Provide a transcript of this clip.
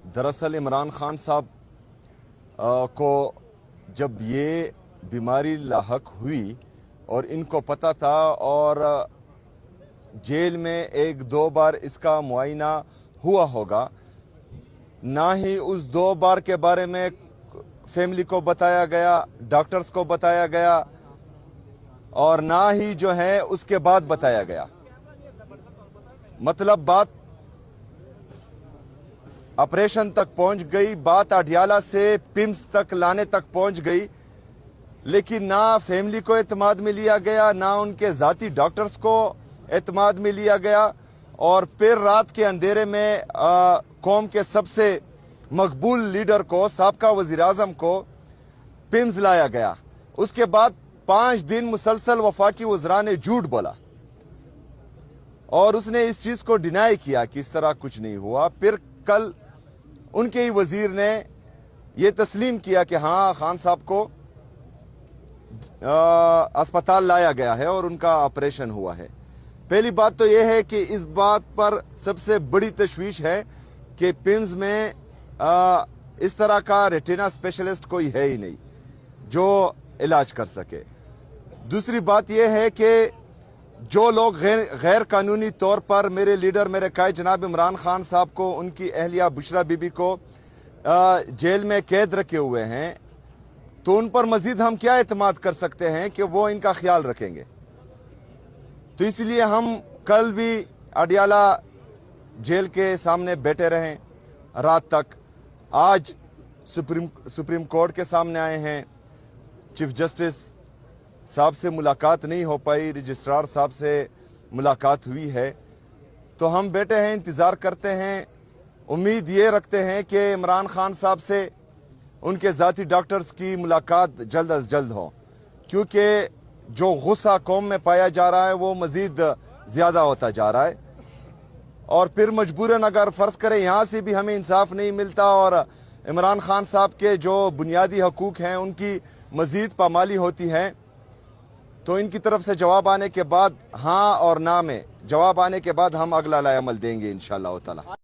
दरअसल इमरान खान साहब को जब ये बीमारी लाहक हुई और इनको पता था और जेल में एक दो बार इसका मुआयना हुआ होगा, ना ही उस दो बार के बारे में फैमिली को बताया गया, डॉक्टर्स को बताया गया और ना ही जो है उसके बाद बताया गया। मतलब बात ऑपरेशन तक पहुंच गई, बात अडियाला से पिम्स तक लाने तक पहुंच गई, लेकिन ना फैमिली को एतमाद में लिया गया, ना उनके जाती डॉक्टर्स को एतमाद में लिया गया। और फिर रात के अंधेरे में कौम के सबसे मकबूल लीडर को, साबका वजीर आजम को पिम्स लाया गया। उसके बाद 5 दिन मुसलसल वफाकी वज़रा ने झूठ बोला और उसने इस चीज को डिनाई किया कि इस तरह कुछ नहीं हुआ। फिर कल उनके ही वजीर ने यह तस्लीम किया कि हाँ, खान साहब को अस्पताल लाया गया है और उनका ऑपरेशन हुआ है। पहली बात तो यह है कि इस बात पर सबसे बड़ी तशवीश है कि पिम्स में इस तरह का रेटिना स्पेशलिस्ट कोई है ही नहीं जो इलाज कर सके। दूसरी बात यह है कि जो लोग गैर कानूनी तौर पर मेरे लीडर, मेरे कायद जनाब इमरान खान साहब को, उनकी अहलिया बुशरा बीबी को जेल में कैद रखे हुए हैं, तो उन पर मजीद हम क्या एतमाद कर सकते हैं कि वो इनका ख्याल रखेंगे। तो इसलिए हम कल भी अडियाला जेल के सामने बैठे रहे रात तक। आज सुप्रीम कोर्ट के सामने आए हैं। चीफ जस्टिस साहब से मुलाकात नहीं हो पाई, रजिस्ट्रार साहब से मुलाकात हुई है, तो हम बैठे हैं, इंतज़ार करते हैं। उम्मीद ये रखते हैं कि इमरान खान साहब से उनके ज़ाती डॉक्टर्स की मुलाकात जल्द अज जल्द हो, क्योंकि जो गुस्सा कौम में पाया जा रहा है वो मज़ीद ज़्यादा होता जा रहा है। और फिर मजबूरन अगर फ़र्ज़ करें यहाँ से भी हमें इंसाफ नहीं मिलता और इमरान खान साहब के जो बुनियादी हकूक़ हैं उनकी मज़ीद पामाली होती है, तो इनकी तरफ से जवाब आने के बाद, हाँ और ना में जवाब आने के बाद हम अगला लाए अमल देंगे इंशाअल्लाह ताला।